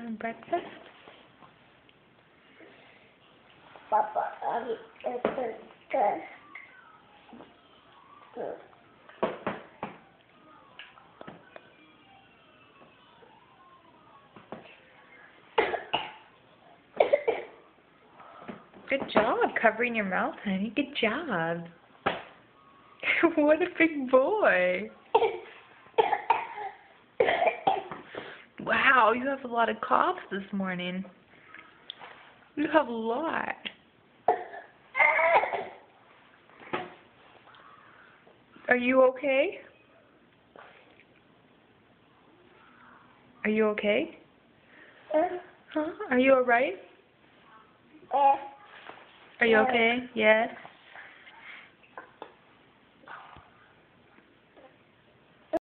having breakfast? Papa, Good job covering your mouth, honey. Good job. What a big boy. Wow, you have a lot of coughs this morning. You have a lot. Are you okay? Are you okay? Huh? Are you alright? Are you okay? Yes?